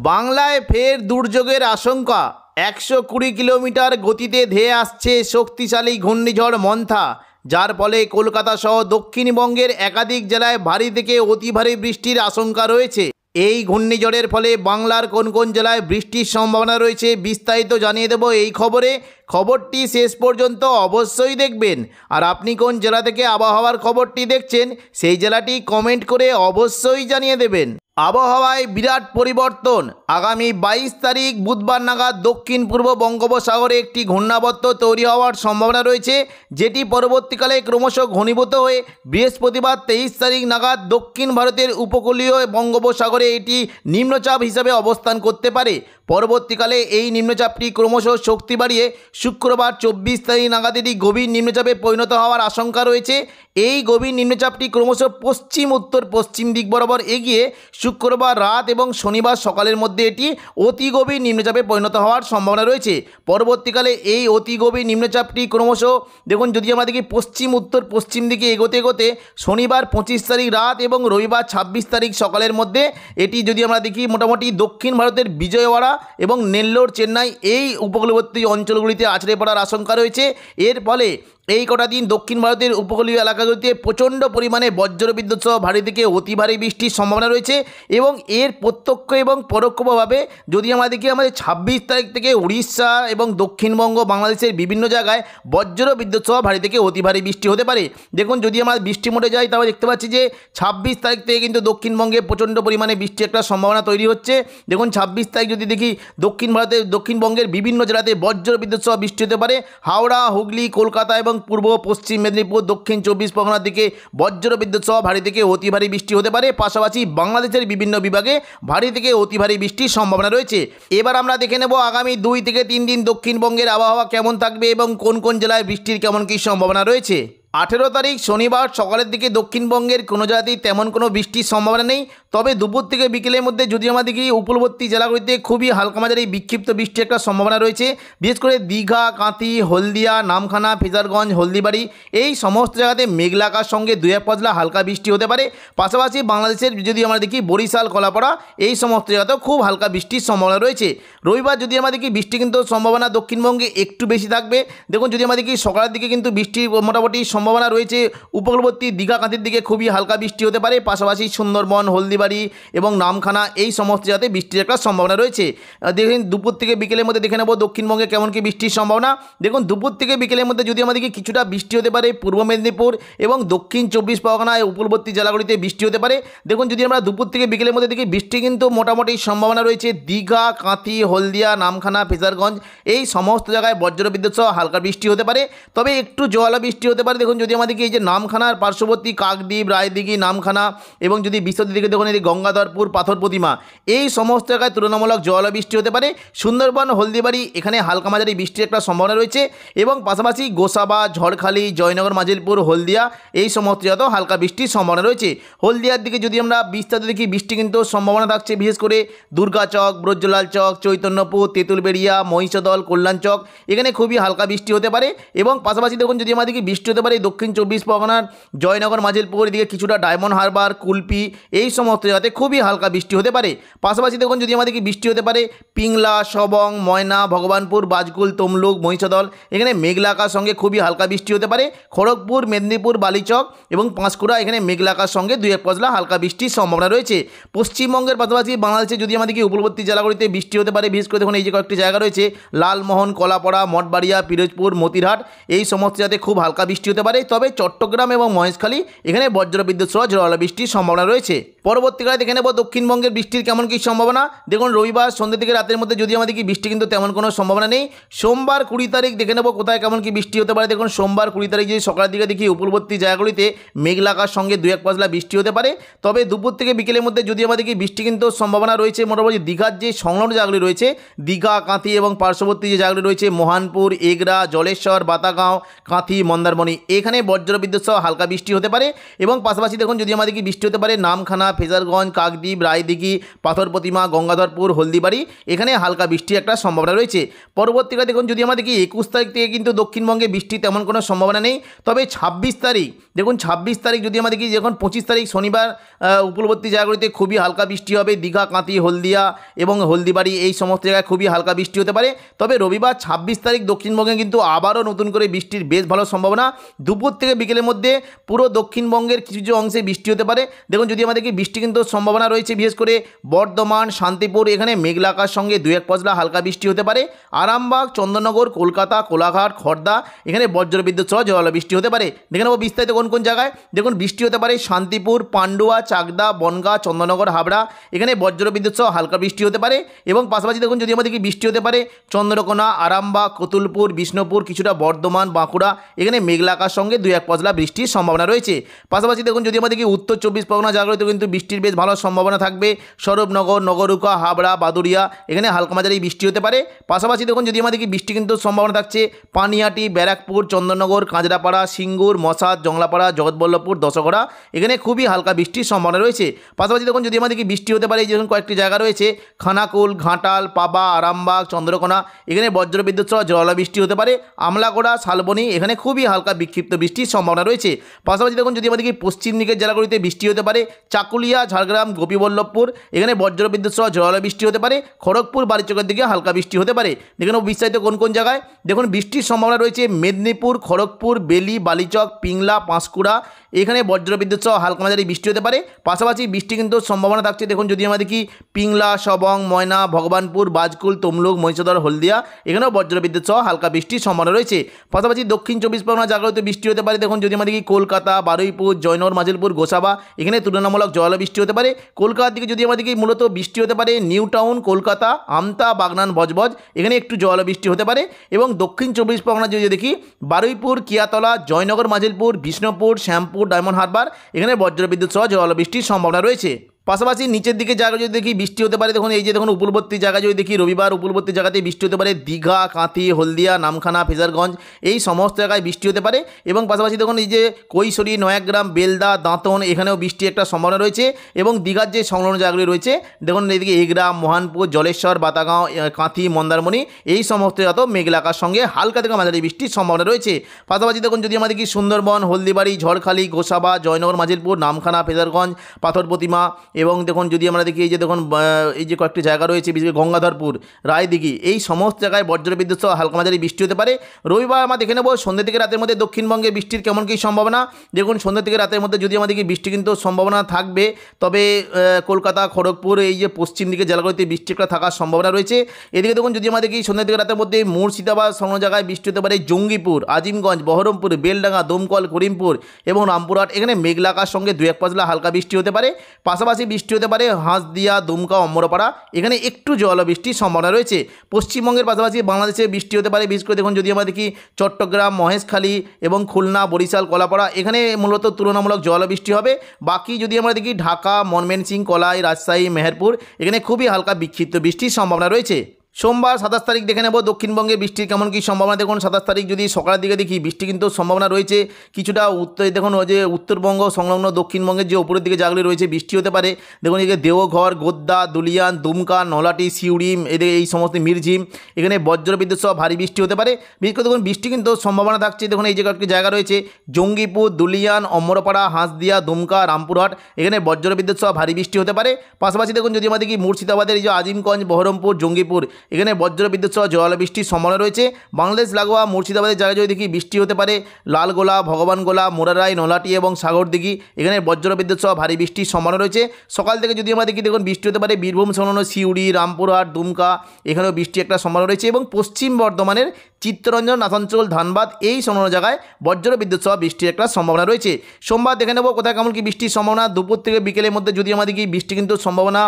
বাংলায় ফের দুর্যোগের আশঙ্কা। 120 কিলোমিটার গতিতে ধেয়ে আসছে শক্তিশালী ঘূর্ণিঝড় মন্থা, যার ফলে কলকাতা সহ দক্ষিণবঙ্গের একাধিক জেলায় ভারী থেকে অতি ভারী বৃষ্টির আশঙ্কা রয়েছে। এই ঘূর্ণিঝড়ের ফলে বাংলার কোন কোন জেলায় বৃষ্টির সম্ভাবনা রয়েছে বিস্তারিত জানিয়ে দেব এই খবরে। খবরটি শেষ পর্যন্ত অবশ্যই দেখবেন। আর আপনি কোন জেলা থেকে আবহাওয়ার খবরটি দেখছেন সেই জেলাটি কমেন্ট করে অবশ্যই জানিয়ে দেবেন। আবহাওয়ায় বিরাট পরিবর্তন। আগামী 22 তারিখ বুধবার নাগাদ দক্ষিণ পূর্ব বঙ্গোপসাগরে একটি ঘূর্ণাবর্ত তৈরি হওয়ার সম্ভাবনা রয়েছে, যেটি পরবর্তীকালে ক্রমশ ঘনীভূত হয়ে বৃহস্পতিবার 23 তারিখ নাগাদ দক্ষিণ ভারতের উপকূলীয় বঙ্গোপসাগরে এটি নিম্নচাপ হিসাবে অবস্থান করতে পারে। পরবর্তীকালে এই নিম্নচাপটি ক্রমশ শক্তি বাড়িয়ে শুক্রবার 24 তারিখ নাগাদ এটি গভীর নিম্নচাপে পরিণত হওয়ার আশঙ্কা রয়েছে। এই গভীর নিম্নচাপটি ক্রমশ পশ্চিম উত্তর পশ্চিম দিক বরাবর এগিয়ে শুক্রবার রাত এবং শনিবার সকালের মধ্যে এটি অতি গভীর নিম্নচাপে পরিণত হওয়ার সম্ভাবনা রয়েছে। পরবর্তীকালে এই অতি গভীর নিম্নচাপটি ক্রমশ দেখুন, যদি আমরা দেখি পশ্চিম উত্তর পশ্চিম দিকে এগোতে এগোতে শনিবার 25 তারিখ রাত এবং রবিবার 26 তারিখ সকালের মধ্যে এটি যদি আমরা দেখি মোটামুটি দক্ষিণ ভারতের বিজয়ওয়াড়া এবং নেল্লোর চেন্নাই এই উপকূলবর্তী অঞ্চলগুলিতে আছড়ে পড়ার আশঙ্কা রয়েছে। এর ফলে এই কটা দিন দক্ষিণ ভারতের উপকূলীয় এলাকাগুলিতে প্রচণ্ড পরিমাণে বজ্রবিদ্যুৎ সহ ভারী থেকে অতি ভারী বৃষ্টির সম্ভাবনা রয়েছে। এবং এর প্রত্যক্ষ এবং পরোক্ষভাবে যদি আমরা দেখি, আমাদের 26 তারিখ থেকে উড়িষ্যা এবং দক্ষিণবঙ্গ বাংলাদেশের বিভিন্ন জায়গায় বজ্রবিদ্যুৎ সহ ভারী থেকে অতি ভারী বৃষ্টি হতে পারে। দেখুন, যদি আমরা বৃষ্টি মোডে যাই তাহলে দেখতে পাচ্ছি যে 26 তারিখ থেকে কিন্তু দক্ষিণবঙ্গে প্রচণ্ড পরিমাণে বৃষ্টির একটা সম্ভাবনা তৈরি হচ্ছে। দেখুন, 26 তারিখ যদি দেখি দক্ষিণ ভারতের দক্ষিণবঙ্গের বিভিন্ন জেলাতে বজ্রবিদ্যুৎ সহ বৃষ্টি হতে পারে। হাওড়া, হুগলি, কলকাতা এবং পূর্ব পশ্চিম মেদিনীপুর, দক্ষিণ 24 পরগনার দিকে বজ্রবিদ্যুৎ সহ ভারী থেকে অতি ভারী বৃষ্টি হতে পারে। পাশাপাশি বাংলাদেশের বিভিন্ন বিভাগে ভারী থেকে অতি ভারী বৃষ্টির সম্ভাবনা রয়েছে। এবার আমরা দেখে নেব আগামী 2 থেকে 3 দিন দক্ষিণবঙ্গের আবহাওয়া কেমন থাকবে এবং কোন কোন জেলায় বৃষ্টির কেমন কী সম্ভাবনা রয়েছে। 18 তারিখ শনিবার সকালের দিকে দক্ষিণবঙ্গের কোনো জায়গাতেই তেমন কোনো বৃষ্টির সম্ভাবনা নেই। তবে দুপুর থেকে বিকেলের মধ্যে যদি আমরা দেখি উপকূলবর্তী জেলাগুলিতে খুবই হালকা মাঝারি বিক্ষিপ্ত বৃষ্টির একটা সম্ভাবনা রয়েছে। বিশেষ করে দীঘা, কাঁথি, হলদিয়া, নামখানা, ফেজারগঞ্জ, হলদিবাড়ি এই সমস্ত জায়গাতে মেঘলা আকাশ সঙ্গে 2-1 পশলা হালকা বৃষ্টি হতে পারে। পাশাপাশি বাংলাদেশের যদি আমরা দেখি বরিশাল, কলাপাড়া এই সমস্ত জায়গাতেও খুব হালকা বৃষ্টির সম্ভাবনা রয়েছে। রবিবার যদি আমরা দেখি বৃষ্টি কিন্তু সম্ভাবনা দক্ষিণবঙ্গে একটু বেশি থাকবে। দেখুন, যদি আমরা দেখি সকালের দিকে কিন্তু বৃষ্টির মোটামুটি সম্ভাবনা রয়েছে। উপকূলবর্তী দীঘা, কাঁথির দিকে খুবই হালকা বৃষ্টি হতে পারে। পাশাপাশি সুন্দরবন, হলদিবাড়ি এবং নামখানা এই সমস্ত জায়গাতে বৃষ্টির একটা সম্ভাবনা রয়েছে। দেখুন, দুপুর থেকে বিকেলের মধ্যে দেখে নেব দক্ষিণবঙ্গে কেমন কি বৃষ্টির সম্ভাবনা। দেখুন, দুপুর থেকে বিকেলের মধ্যে যদি আমাদেরকে কিছুটা বৃষ্টি হতে পারে পূর্ব মেদিনীপুর এবং দক্ষিণ 24 পরগনায় উপকূলবর্তী জেলাগুলিতে বৃষ্টি হতে পারে। দেখুন, যদি আমরা দুপুর থেকে বিকেলের মধ্যে দেখি বৃষ্টি কিন্তু মোটামুটি সম্ভাবনা রয়েছে দীঘা, কাঁথি, হলদিয়া, নামখানা, ফেজারগঞ্জ এই সমস্ত জায়গায় বজ্রবিদ্যুৎ সহ হালকা বৃষ্টি হতে পারে। তবে একটু জোয়ালা বৃষ্টি হতে পারে। দেখুন, যদি আমাদেরকে এই যে নামখানার পার্শ্ববর্তী কাকদ্বীপ, রায়দিঘি, নামখানা এবং যদি বিশ্বদ্বীপ দিকে দেখুন এই গঙ্গাধরপুর, পাথর প্রতিমা এই সমস্ত জায়গায় তুলনামূলক জোয়ালা বৃষ্টি হতে পারে। সুন্দরবন, হলদিবাড়ি এখানে হালকা মাঝারি বৃষ্টির একটা সম্ভাবনা রয়েছে। এবং পাশাপাশি গোসাবা, ঝড়খালি, জয়নগর, মাজিলপুর, হলদিয়া এই সমস্ত জায়গাতেও হালকা বৃষ্টির সম্ভাবনা রয়েছে। হলদিয়ার দিকে যদি আমরা বিস্তারিত দেখি বৃষ্টি কিন্তু সম্ভাবনা থাকছে বিশেষ করে দুর্গাচক, ব্রজলাল চক, চৈতন্যপুর, তেঁতুলবেড়িয়া, মহিষাদল, কল্যাণচক এখানে খুবই হালকা বৃষ্টি হতে পারে। এবং পাশাপাশি দেখুন, যদি আমাদেরকে বৃষ্টি হতে পারে দক্ষিণ 24 পরগনার জয়নগর, মাজিলপুর এদিকে কিছুটা ডায়মন্ড হারবার, কুলপি এই সমস্ত জায়গাতে খুবই হালকা বৃষ্টি হতে পারে। পাশাপাশি দেখুন, যদি আমাদেরকে বৃষ্টি হতে পারে পিংলা, সবং, ময়না, ভগবানপুর, বাজকুল, তমলুক, মহিষাদল এখানে মেঘলা আকাশ সঙ্গে খুবই হালকা বৃষ্টি হতে পারে। খড়গপুর, মেদিনীপুর, বালিচক এবং পাঁশকুড়া এখানে মেঘলা আকাশ সঙ্গে 2-1 পশলা হালকা বৃষ্টির সম্ভাবনা রয়েছে। পশ্চিমবঙ্গের পাশাপাশি বাংলাদেশে যদি আমাদেরকে উপকূলবর্তী জেলাগুলিতে বৃষ্টি হতে পারে বিশেষ করে দেখুন এই যে কয়েকটি জায়গা রয়েছে লালমোহন, কলাপাড়া, মঠবাড়িয়া, পিরোজপুর, মতিরহাট এই সমস্ত জায়গাতে খুব হালকা বৃষ্টি হতে পারে। তবে চট্টগ্রাম এবং মহেশখালী এখানে বজ্রবিদ্যুৎ সহ ঝড়ো বৃষ্টির সম্ভাবনা রয়েছে। পরবর্তীকালে দেখে নেব দক্ষিণবঙ্গের বৃষ্টির কেমন কী সম্ভাবনা। দেখুন, রবিবার সন্ধ্যে থেকে রাতের মধ্যে যদি আমাদের কি বৃষ্টি কিন্তু তেমন কোনো সম্ভাবনা নেই। সোমবার 20 তারিখ দেখে নেব কোথায় কেমন কি বৃষ্টি হতে পারে। দেখুন, সোমবার 20 তারিখ যদি সকালের দিকে দেখি উপকূলবর্তী জায়গাগুলিতে মেঘলা আকাশ সঙ্গে 2-1 পশলা বৃষ্টি হতে পারে। তবে দুপুর থেকে বিকেলের মধ্যে যদি আমাদের কি বৃষ্টি কিন্তু সম্ভাবনা রয়েছে মোটামুটি দীঘার যে সংলগ্ন জায়গাগুলি রয়েছে দীঘা, কাঁথি এবং পার্শ্ববর্তী যে জায়গাগুলি রয়েছে মোহানপুর, এগরা, জলেশ্বর, বাতাগাঁও, কাঁথি, মন্দারমণি এখানে বজ্রবিদ্যুৎ সহ হালকা বৃষ্টি হতে পারে। এবং পাশাপাশি দেখুন যদি আমাদের কি বৃষ্টি হতে পারে নামখানা, ফেজারগঞ্জ, কাকদ্বীপ, রায়দিঘি, পাথর প্রতিমা, গঙ্গাধরপুর, হলদিবাড়ি, এখানে হালকা বৃষ্টির একটা সম্ভাবনা রয়েছে। পরবর্তীকালে দেখুন যদি আমাদের কি 21 তারিখ থেকে কিন্তু দক্ষিণবঙ্গে বৃষ্টির তেমন কোনো সম্ভাবনা নেই। তবে 26 তারিখ দেখুন 26 তারিখ যদি আমাদের কি যখন 25 তারিখ শনিবার উপকূলবর্তী জায়গাগুলিতে খুবই হালকা বৃষ্টি হবে। দীঘা, কাঁথি, হলদিয়া এবং হলদিবাড়ি এই সমস্ত জায়গায় খুবই হালকা বৃষ্টি হতে পারে। তবে রবিবার 26 তারিখ দক্ষিণবঙ্গে কিন্তু আবারও নতুন করে বৃষ্টির বেশ ভালো সম্ভাবনা। দুপুর থেকে বিকেলের মধ্যে পুরো দক্ষিণবঙ্গের কিছু কিছু অংশে বৃষ্টি হতে পারে। দেখুন যদি আমাদের কি বৃষ্টি কিন্তু সম্ভাবনা রয়েছে বিশেষ করে বর্ধমান, শান্তিপুর, এখানে মেঘলা আকাশ সঙ্গে 2-1 পশলা হালকা বৃষ্টি হতে পারে। আরামবাগ, চন্দননগর, কলকাতা, কোলাঘাট, খড়দা, এখানে বজ্রবিদ্যুৎ সহ ঝড়ো বৃষ্টি হতে পারে। দেখে নেব বিস্তারিত কোন কোন জায়গায়। দেখুন বৃষ্টি হতে পারে শান্তিপুর, পান্ডুয়া, চাকদা, বনগাঁ, চন্দননগর, হাবড়া, এখানে বজ্রবিদ্যুৎ সহ হালকা বৃষ্টি হতে পারে। এবং পাশাপাশি দেখুন যদি আমাদের কি বৃষ্টি হতে পারে চন্দ্রকোনা, আরামবাগ, কতুলপুর, বিষ্ণুপুর, কিছুটা বর্ধমান, বাঁকুড়া, এখানে মেঘলা আকাশ সঙ্গে 2-1 পশলা বৃষ্টির সম্ভাবনা রয়েছে। পাশাপাশি দেখুন যদি আমাদের কি উত্তর 24 পরগনা জায়গাগুলিতে কিন্তু বৃষ্টির বেশ ভালো সম্ভাবনা থাকবে। স্বরূপনগর, নগরুকা, হাবড়া, বাদুড়িয়া, এখানে হালকা মাঝারি বৃষ্টি হতে পারে। পাশাপাশি দেখুন যদি আমাদের কি বৃষ্টি কিন্তু সম্ভাবনা থাকছে পানিহাটি, ব্যারাকপুর, চন্দননগর, কাঁচরাপাড়া, সিঙ্গুর, মশাদ, জংলাপাড়া, জগৎবল্লভপুর, দশগড়া, এখানে খুবই হালকা বৃষ্টির সম্ভাবনা রয়েছে। পাশাপাশি দেখুন যদি আমাদের কি বৃষ্টি হতে পারে যেরকম কয়েকটি জায়গা রয়েছে খানাকুল, ঘাটাল, পাবা, আরামবাগ, চন্দ্রকোনা, এখানে বজ্রবিদ্যুৎ সহ ঝড়ো বৃষ্টি হতে পারে। আমলাগোড়া, শালবনী, এখানে খুবই হালকা বিক্ষিপ্ত বৃষ্টির সম্ভাবনা রয়েছে। পাশাপাশি দেখুন যদি আমাদের কি পশ্চিম দিকের জেলাগুলিতে বৃষ্টি হতে পারে চাকুলিয়া, ঝাড়গ্রাম, গোপীবল্লভপুর, এখানে বজ্রবিদ্যুৎ সহ ঝড়ো বৃষ্টি হতে পারে। খড়গপুর, বালিচকের দিকে হালকা বৃষ্টি হতে পারে। দেখুন বিস্তারিত কোন কোন জায়গায়। দেখুন বৃষ্টির সম্ভাবনা রয়েছে মেদিনীপুর, খড়গপুর, বেলি, বালিচক, পিংলা, পাঁশকুড়া, এখানে বজ্রবিদ্যুৎ সহ হালকা মাঝারি বৃষ্টি হতে পারে। পাশাপাশি বৃষ্টি কিন্তু সম্ভাবনা থাকছে দেখুন যদি আমাদের কি পিংলা, সবং, ময়না, ভগবানপুর, বাজকুল, তমলুক, মহিষাদল, হলদিয়া, এখানেও বজ্রবিদ্যুৎ সহ হালকা বৃষ্টির সম্ভাবনা রয়েছে। পাশাপাশি দক্ষিণ 24 পরগনা জায়গাগুলোতে বৃষ্টি হতে পারে। দেখুন যদি আমাদের কি কলকাতা, বারুইপুর, জয়নগর, মাজিলপুর, গোসাবা, এখানে তুলনামূলক ঝড়ো বৃষ্টি হতে পারে। কলকাতার দিকে যদি আমাদের কি মূলত বৃষ্টি হতে পারে নিউ টাউন, কলকাতা, আমতা, বাগনান, বজবজ, এখানে একটু ঝড়ো বৃষ্টি হতে পারে। এবং দক্ষিণ 24 পরগনা যদি দেখি বারুইপুর, কিয়াতলা, জয়নগর, মাজিলপুর, বিষ্ণুপুর, শ্যামপুর, ডায়মন্ড হারবার, এখানে বজ্রবিদ্যুৎ সহ ঝড়ো বৃষ্টির সম্ভাবনা রয়েছে। পাশাপাশি নিচের দিকে জায়গা যদি দেখি বৃষ্টি হতে পারে দেখুন এই যে দেখুন উপকূলবর্তী জায়গা যদি দেখি রবিবার উপকূলবর্তী জায়গাতে বৃষ্টি হতে পারে দীঘা, কাঁথি, হলদিয়া, নামখানা, ফেজারগঞ্জ, এই সমস্ত জায়গায় বৃষ্টি হতে পারে। এবং পাশাপাশি দেখুন এই যে কৈশোরী, নয়াগ্রাম, বেলদা, দাঁতন, এখানেও বৃষ্টি একটা সম্ভাবনা রয়েছে। এবং দীঘার যে সংলগ্ন জায়গাগুলি রয়েছে দেখুন এইদিকে এগরা, মহানপুর, জলেশ্বর, বাতাগাঁও, কাঁথি, মন্দারমণি, এই সমস্ত জায়গা মেঘলা আকাশের সঙ্গে হালকা থেকে মাঝারি বৃষ্টির সম্ভাবনা রয়েছে। পাশাপাশি দেখুন যদি আমাদের কি সুন্দরবন, হলদিবাড়ি, ঝড়খালি, গোসাবা, জয়নগর, মাজিলপুর, নামখানা, ফেজারগঞ্জ, পাথর প্রতিমা, এবং দেখুন যদি আমরা দেখি এই যে দেখুন এই যে কয়েকটি জায়গা রয়েছে বিশেষ করে গঙ্গাধরপুর, রায়দিঘি, এই সমস্ত জায়গায় বজ্রবিদ্যুৎ সহ হালকা মাঝারি বৃষ্টি হতে পারে। রবিবার আমরা দেখে নেব সন্ধ্যে থেকে রাতের মধ্যে দক্ষিণবঙ্গে বৃষ্টির কেমন কী সম্ভাবনা। দেখুন সন্ধ্যে থেকে রাতের মধ্যে যদি আমাদের কি বৃষ্টি কিন্তু সম্ভাবনা থাকবে। তবে কলকাতা, খড়গপুর, এই যে পশ্চিম দিকে জেলাগুলিতে বৃষ্টি একটা থাকার সম্ভাবনা রয়েছে। এদিকে দেখুন যদি আমাদের কি সন্ধ্যে থেকে রাতের মধ্যে মুর্শিদাবাদ সংলগ্ন জায়গায় বৃষ্টি হতে পারে জঙ্গিপুর, আজিমগঞ্জ, বহরমপুর, বেলডাঙ্গা, দমকল, করিমপুর এবং রামপুরহাট, এখানে মেঘলা আকাশ সঙ্গে 2-1 পশলা হালকা বৃষ্টি হতে পারে। পাশাপাশি বৃষ্টি হতে পারে হাঁসদিয়া, দুমকা, অম্বরপাড়া, এখানে একটু জল বৃষ্টির সম্ভাবনা রয়েছে। পশ্চিমবঙ্গের পাশাপাশি বাংলাদেশে বৃষ্টি হতে পারে বিশেষ করে দেখুন যদি আমরা দেখি চট্টগ্রাম, মহেশখালী এবং খুলনা, বরিশাল, কলাপাড়া, এখানে মূলত তুলনামূলক জল বৃষ্টি হবে। বাকি যদি আমরা দেখি ঢাকা, ময়মনসিংহ, কলাই, রাজশাহী, মেহেরপুর, এখানে খুবই হালকা বিক্ষিপ্ত বৃষ্টির সম্ভাবনা রয়েছে। সোমবার 27 তারিখ দেখে নেব দক্ষিণবঙ্গে বৃষ্টির কেমন কী সম্ভাবনা। দেখুন 27 তারিখ যদি সকালের দিকে দেখি বৃষ্টি কিন্তু সম্ভাবনা রয়েছে কিছুটা উত্তরে। দেখুন ওই যে উত্তরবঙ্গ সংলগ্ন দক্ষিণবঙ্গের যে উপরের দিকে জায়গাগুলি রয়েছে বৃষ্টি হতে পারে। দেখুন এদিকে দেওঘর, গোদ্দা, দুলিয়ান, দুমকা, নলাটি, সিউড়ি, এদিকে এই সমস্ত মিরঝিম, এখানে বজ্রবিদ্যুৎ সহ ভারী বৃষ্টি হতে পারে। বিশেষ করে দেখুন বৃষ্টি কিন্তু সম্ভাবনা থাকছে। দেখুন এই যে কয়েকটি জায়গা রয়েছে জঙ্গিপুর, দুলিয়ান, অম্বরপাড়া, হাঁসদিয়া, দুমকা, রামপুরহাট, এখানে বজ্রবিদ্যুৎ সহ ভারী বৃষ্টি হতে পারে। পাশাপাশি দেখুন যদি আমাদের কি মুর্শিদাবাদের এই যে আজিমগঞ্জ, বহরমপুর, জঙ্গিপুর, এখানে বজ্রবিদ্যুৎ সহ ঝড়ো বৃষ্টির সম্ভাবনা রয়েছে। বাংলাদেশ লাগোয়া মুর্শিদাবাদের জায়গায় যদি দেখি বৃষ্টি হতে পারে লালগোলা, ভগবানগোলা, মোরারাই, নলাটি এবং সাগরদিঘি, এখানে বজ্রবিদ্যুৎ সহ ভারী বৃষ্টির সম্ভাবনা রয়েছে। সকাল থেকে যদি আমরা দেখি দেখুন বৃষ্টি হতে পারে বীরভূম সংলগ্ন সিউড়ি, রামপুরহাট, দুমকা, এখানেও বৃষ্টি একটা সম্ভাবনা রয়েছে। এবং পশ্চিম বর্ধমানের চিত্তরঞ্জন, নাথাঞ্চল, ধানবাদ, এই সংলগ্ন জায়গায় বজ্রবিদ্যুৎ সহ বৃষ্টির একটা সম্ভাবনা রয়েছে। সোমবার দেখে নেব কোথায় কেমন কি বৃষ্টির সম্ভাবনা। দুপুর থেকে বিকেলের মধ্যে যদি আমাদের কি বৃষ্টি কিন্তু সম্ভাবনা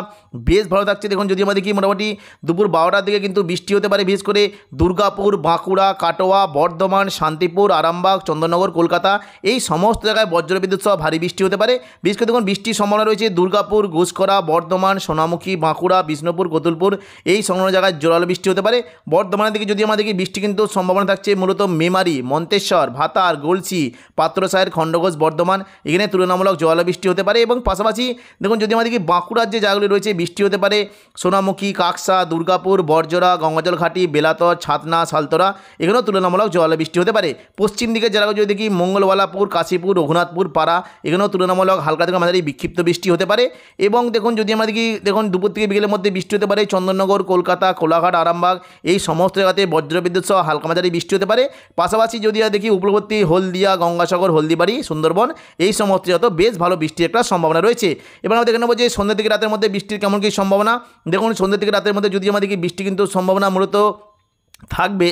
বেশ ভালো থাকছে। দেখুন যদি আমাদের কি মোটামুটি দুপুর 12টা গোয়ালপাড়ার দিকে কিন্তু বৃষ্টি হতে পারে, বিশেষ করে দুর্গাপুর, বাঁকুড়া, কাটোয়া, বর্ধমান, শান্তিপুর, আরামবাগ, চন্দননগর, কলকাতা এই সমস্ত জায়গায় বজ্রবিদ্যুৎ সহ ভারী বৃষ্টি হতে পারে। বিশেষ করে দেখুন বৃষ্টির সম্ভাবনা রয়েছে দুর্গাপুর, ঘুষকরা, বর্ধমান, সোনামুখী, বাঁকুড়া, বিষ্ণুপুর, গতুলপুর এই সংলগ্ন জায়গায় জোরালো বৃষ্টি হতে পারে। বর্ধমানের দিকে যদি আমাদের বৃষ্টি কিন্তু সম্ভাবনা থাকছে মূলত মেমারি, মন্তেশ্বর, ভাতার, গলসি, পাত্রসাহের, খণ্ডঘোষ, বর্ধমান এখানে তুলনামূলক জোরালো বৃষ্টি হতে পারে। এবং পাশাপাশি দেখুন যদি আমাদের বাঁকুড়ার যে জায়গাগুলি রয়েছে বৃষ্টি হতে পারে সোনামুখী, কাকসা, দুর্গাপুর, বরজরা, গঙ্গাজল ঘাটি, বেলাতর, ছাতনা, সালতরা এখানেও তুলনামূলক জোরালো বৃষ্টি হতে পারে। পশ্চিম দিকের জেলাগুলো যদি দেখি মঙ্গলওয়ালাপুর, কাশীপুর, রঘুনাথপুর, পাড়া এখানেও তুলনামূলক হালকা থেকে মাঝারি বিক্ষিপ্ত বৃষ্টি হতে পারে। এবং দেখুন যদি আমরা দেখি দেখুন দুপুর থেকে বিকেলের মধ্যে বৃষ্টি হতে পারে চন্দননগর, কলকাতা, কোলাঘাট, আরামবাগ এই সমস্ত জায়গাতে বজ্রবিদ্যুৎ সহ হালকা মাঝারি বৃষ্টি হতে পারে। পাশাপাশি যদি দেখি উপকূলবর্তী হলদিয়া, গঙ্গাসাগর, হলদিবাড়ি, সুন্দরবন এই সমস্ত জায়গাতে বেশ ভালো বৃষ্টির একটা সম্ভাবনা রয়েছে। এবার আমরা দেখে নেবো যে সন্ধ্যা থেকে রাতের মধ্যে বৃষ্টির কেমন কী সম্ভাবনা। দেখুন সন্ধ্যা থেকে রাতের মধ্যে যদি আমাদের বৃষ্টি কিন্তু সম্ভাবনা মূলত থাকবে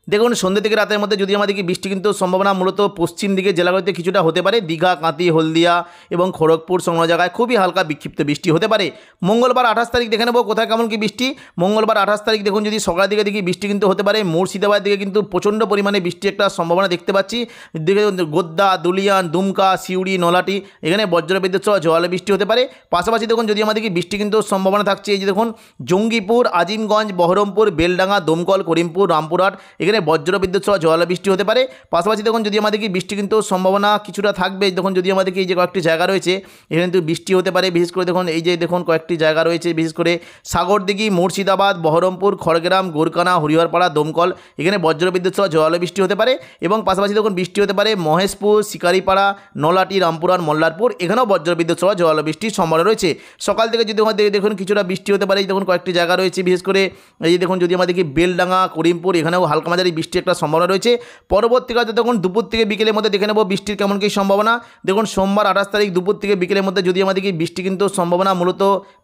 দেখুন সন্ধ্যে থেকে রাতের মধ্যে যদি আমাদের বৃষ্টি কিন্তু সম্ভাবনা মূলত পশ্চিম দিকে জেলাগুলিতে কিছুটা হতে পারে, দীঘা, কাঁতি, হলদিয়া এবং খড়গপুর সংলগ্ন জায়গায় খুবই হালকা বিক্ষিপ্ত বৃষ্টি হতে পারে। মঙ্গলবার 28 তারিখ দেখে নেব কোথায় কেমন কি বৃষ্টি। মঙ্গলবার 28 তারিখ দেখুন যদি সকালের দিকে দেখি বৃষ্টি কিন্তু হতে পারে মুর্শিদাবাদের দিকে কিন্তু প্রচণ্ড পরিমাণে বৃষ্টির একটা সম্ভাবনা দেখতে পাচ্ছি। দিকে গোদ্দা, দুলিয়ান, দুমকা, সিউড়ি, নলাটি এখানে বজ্রবিদ্যুৎ সহ জোরালো বৃষ্টি হতে পারে। পাশাপাশি দেখুন যদি আমাদের বৃষ্টি কিন্তু সম্ভাবনা থাকছে এই যে দেখুন জঙ্গিপুর, আজিমগঞ্জ, বহরমপুর, বেলডাঙ্গা, দমকল, করিমপুর, রামপুরহাট এখানে বজ্রবিদ্যুৎ সহ জোরালো বৃষ্টি হতে পারে। পাশাপাশি দেখুন যদি আমাদের বৃষ্টি কিন্তু সম্ভাবনা কিছুটা থাকবে দেখুন যদি আমাদের এই যে কয়েকটি জায়গা রয়েছে এখানে কিন্তু বৃষ্টি হতে পারে। বিশেষ করে দেখুন এই যে দেখুন কয়েকটি জায়গা রয়েছে বিশেষ করে সাগরদিঘি, মুর্শিদাবাদ, বহরমপুর, খড়গ্রাম, গোরকানা, হরিহরপাড়া, দমকল এখানে বজ্রবিদ্যুৎ সহ জোরালো বৃষ্টি হতে পারে। এবং পাশাপাশি দেখুন বৃষ্টি হতে পারে মহেশপুর, শিকারিপাড়া, নলাটি, রামপুরহাট, মল্লারপুর এখানেও বজ্রবিদ্যুৎ সহ জোরালো বৃষ্টির সম্ভাবনা রয়েছে। সকাল থেকে যদি আমাদের দেখুন কিছুটা বৃষ্টি হতে পারে দেখুন কয়েকটি জায়গা রয়েছে বিশেষ করে এই যে দেখুন যদি আমাদের বেলডাঙ্গা, করিমপুর এখানেও হালকা মাঝারি বৃষ্টির একটা সম্ভাবনা রয়েছে। পরবর্তীকালে দেখুন দুপুর থেকে বিকেলের মধ্যে দেখে নেব বৃষ্টির কেমন কী সম্ভাবনা। দেখুন সোমবার 28 তারিখ দুপুর থেকে বিকেলের মধ্যে যদি আমাদের বৃষ্টি কিন্তু সম্ভাবনা মূলত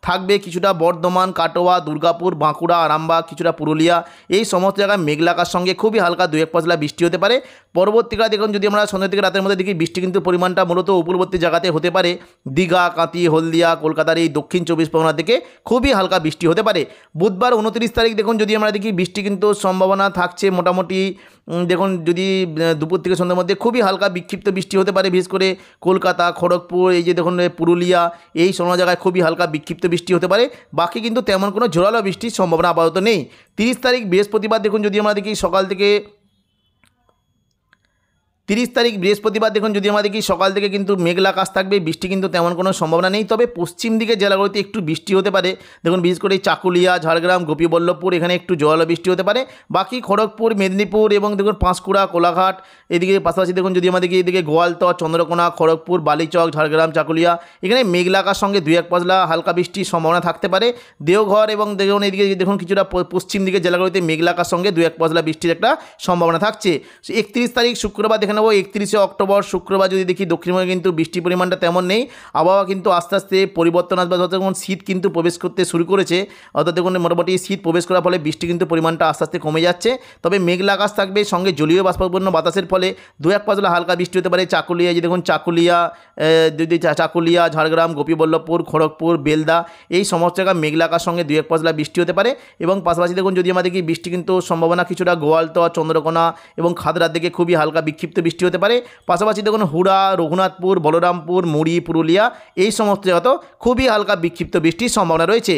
থাকবে কিছুটা বর্ধমান, কাটোয়া, দুর্গাপুর, বাঁকুড়া, আরামবাগ, কিছুটা পুরুলিয়া এই সমস্ত জায়গায় মেঘলা আকাশের সঙ্গে খুবই হালকা 2-1 পশলা বৃষ্টি হতে পারে। পরবর্তীকালে দেখুন যদি আমরা সন্ধ্যা থেকে রাতের মধ্যে দেখি বৃষ্টি কিন্তু পরিমাণটা মূলত উপকূলবর্তী জায়গাতে হতে পারে দীঘা, কাঁতি, হলদিয়া, কলকাতার এই দক্ষিণ 24 পরগনা থেকে খুবই হালকা বৃষ্টি হতে পারে। বুধবার 29 তারিখ দেখুন যদি আমরা দেখি বৃষ্টি কিন্তু সম্ভাবনা থাকছে মোটামুটি দেখুন যদি দুপুর থেকে সন্ধ্যার মধ্যে খুবই হালকা বিক্ষিপ্ত বৃষ্টি হতে পারে বিশেষ করে কলকাতা, খড়গপুর এই যে দেখুন পুরুলিয়া এই সমস্ত জায়গায় খুবই হালকা বিক্ষিপ্ত বৃষ্টি হতে পারে। বাকি কিন্তু তেমন কোনো জোরালো বৃষ্টির সম্ভাবনা আপাতত নেই। 30 তারিখ বৃহস্পতিবার দেখুন যদি আমরা দেখি সকাল থেকে 30 তারিখ বৃহস্পতিবার দেখুন যদি আমরা দেখি সকাল থেকে কিন্তু মেঘলা আকাশ থাকবে, বৃষ্টি কিন্তু তেমন কোনো সম্ভাবনা নেই। তবে পশ্চিম দিকের জেলাগুলিতে একটু বৃষ্টি হতে পারে দেখুন বিশেষ করে চাকুলিয়া, ঝাড়গ্রাম, গোপীবল্লভপুর এখানে একটু জোরালো বৃষ্টি হতে পারে। বাকি খড়গপুর, মেদিনীপুর এবং দেখুন পাঁশকুড়া, কোলাঘাট এদিকে পাশাপাশি দেখুন যদি আমাদের এদিকে গোয়ালতর, চন্দ্রকোনা, খড়গপুর, বালিচক, ঝাড়গ্রাম, চাকুলিয়া এখানে মেঘলা আকাশের সঙ্গে 2-1 পশলা হালকা বৃষ্টির সম্ভাবনা থাকতে পারে। দেওঘর এবং দেখুন এদিকে দেখুন কিছুটা পশ্চিম দিকের জেলাগুলিতে মেঘলা আকাশের সঙ্গে 2-1 পশলা বৃষ্টির একটা সম্ভাবনা থাকছে। 31 তারিখ শুক্রবার দেখে নেব 31শে অক্টোবর শুক্রবার যদি দেখি দক্ষিণবঙ্গে কিন্তু বৃষ্টির পরিমাণটা তেমন নেই। আবহাওয়া কিন্তু আস্তে আস্তে পরিবর্তন আসবে, অর্থাৎ দেখুন শীত কিন্তু প্রবেশ করতে শুরু করেছে, অর্থাৎ দেখুন মোটামুটি শীত প্রবেশ করার ফলে বৃষ্টি কিন্তু পরিমাণটা আস্তে আস্তে কমে যাচ্ছে। তবে মেঘলা আকাশ থাকবে সঙ্গে জলীয় বাষ্পপূর্ণ বাতাসের ফলে 2-1 পশলা হালকা বৃষ্টি হতে পারে। চাকুলিয়া যে দেখুন চাকুলিয়া, ঝাড়গ্রাম, গোপীবল্লভপুর, খড়গপুর, বেলদা এই সমস্ত জায়গায় মেঘলা আকাশের সঙ্গে 2-1 পশলা বৃষ্টি হতে পারে। এবং পাশাপাশি দেখুন যদি আমাদের কি বৃষ্টি কিন্তু সম্ভাবনা কিছুটা গোয়ালতর, চন্দ্রকোনা এবং খাদড়ার দিকে খুবই হালকা বিক্ষিপ্ত বৃষ্টি হতে পারে। পাশাপাশি দেখুন হুড়া, রঘুনাথপুর, বলরামপুর, মুড়ি, পুরুলিয়া এই সমস্ত জায়গাতেও খুবই হালকা বিক্ষিপ্ত বৃষ্টির সম্ভাবনা রয়েছে।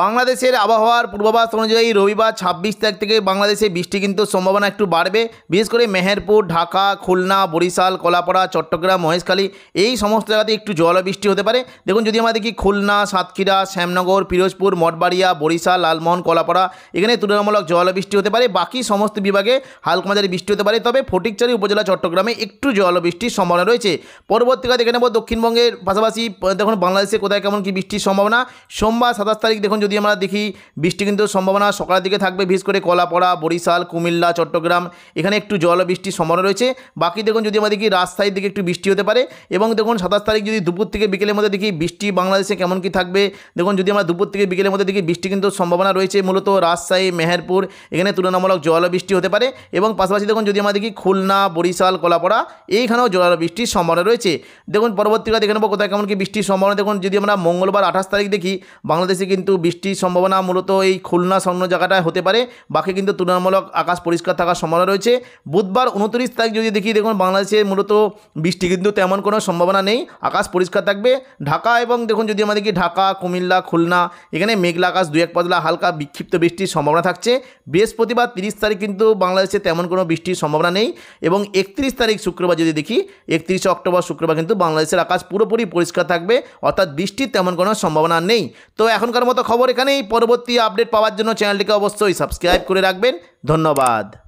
বাংলাদেশের আবহাওয়ার পূর্বাভাস অনুযায়ী রবিবার 26 তারিখ থেকে বাংলাদেশে বৃষ্টি কিন্তু সম্ভাবনা একটু বাড়বে, বিশেষ করে মেহেরপুর, ঢাকা, খুলনা, বরিশাল, কলাপাড়া, চট্টগ্রাম, মহেশখালী এই সমস্ত জায়গাতে একটু জল বৃষ্টি হতে পারে। দেখুন যদি আমরা দেখি খুলনা, সাতক্ষীরা, শ্যামনগর, পিরোজপুর, মঠবাড়িয়া, বরিশাল, লালমোহন, কলাপাড়া এখানে তুলনামূলক জল বৃষ্টি হতে পারে। বাকি সমস্ত বিভাগে হালকা মাঝারি বৃষ্টি হতে পারে। তবে ফটিকছড়ি উপজেলা চট্টগ্রামে একটু জল বৃষ্টির সম্ভাবনা রয়েছে। পরবর্তীকালে দেখে নেব দক্ষিণবঙ্গের পাশাপাশি দেখুন বাংলাদেশে কোথায় কেমন কি বৃষ্টির সম্ভাবনা। সোমবার 27 তারিখ দেখুন যদি আমরা দেখি বৃষ্টি কিন্তু সম্ভাবনা সকালের দিকে থাকবে, বিশেষ করে কলাপাড়া, বরিশাল, কুমিল্লা, চট্টগ্রাম এখানে একটু জল বৃষ্টির সম্ভাবনা রয়েছে। বাকি দেখুন যদি আমরা দেখি রাজশাহীর দিকে একটু বৃষ্টি হতে পারে। এবং দেখুন 27 তারিখ যদি দুপুর থেকে বিকেলের মধ্যে দেখি বৃষ্টি বাংলাদেশে কেমন কি থাকবে। দেখুন যদি আমরা দুপুর থেকে বিকেলের মধ্যে দেখি বৃষ্টি কিন্তু সম্ভাবনা রয়েছে মূলত রাজশাহী, মেহেরপুর এখানে তুলনামূলক জল বৃষ্টি হতে পারে। এবং পাশাপাশি দেখুন যদি আমরা দেখি খুলনা, বরিশাল, কলাপাড়া এইখানেও জোরালো বৃষ্টির সম্ভাবনা রয়েছে। দেখুন পরবর্তীকালে দেখে নেবো কোথায় কেমন কি বৃষ্টির সম্ভাবনা। দেখুন যদি আমরা মঙ্গলবার 28 তারিখ দেখি, বাংলাদেশে কিন্তু বৃষ্টির সম্ভাবনা মূলত এই খুলনা সংলগ্ন জায়গাটায় হতে পারে, বাকি কিন্তু তুলনামূলক আকাশ পরিষ্কার থাকার সম্ভাবনা রয়েছে। বুধবার 29 তারিখ যদি দেখি, দেখুন বাংলাদেশে মূলত বৃষ্টি কিন্তু তেমন কোনো সম্ভাবনা নেই, আকাশ পরিষ্কার থাকবে। ঢাকা এবং দেখুন যদি আমরা দেখি ঢাকা, কুমিল্লা, খুলনা এখানে মেঘলা আকাশ, 2-1 পাতলা হালকা বিক্ষিপ্ত বৃষ্টির সম্ভাবনা থাকছে। বৃহস্পতিবার 30 তারিখ কিন্তু বাংলাদেশে তেমন কোনো বৃষ্টির সম্ভাবনা নেই এবং 31 তারিখ শুক্রবার যদি দেখি, 31 অক্টোবর শুক্রবার কিন্তু বাংলাদেশের আকাশ পুরোপুরি পরিষ্কার থাকবে, অর্থাৎ বৃষ্টির তেমন কোনো সম্ভাবনা নেই। তো এখনকার মতো খবর এখানেই। পরবর্তী আপডেট পাওয়ার জন্য চ্যানেলটিকে অবশ্যই সাবস্ক্রাইব করে রাখবেন। ধন্যবাদ।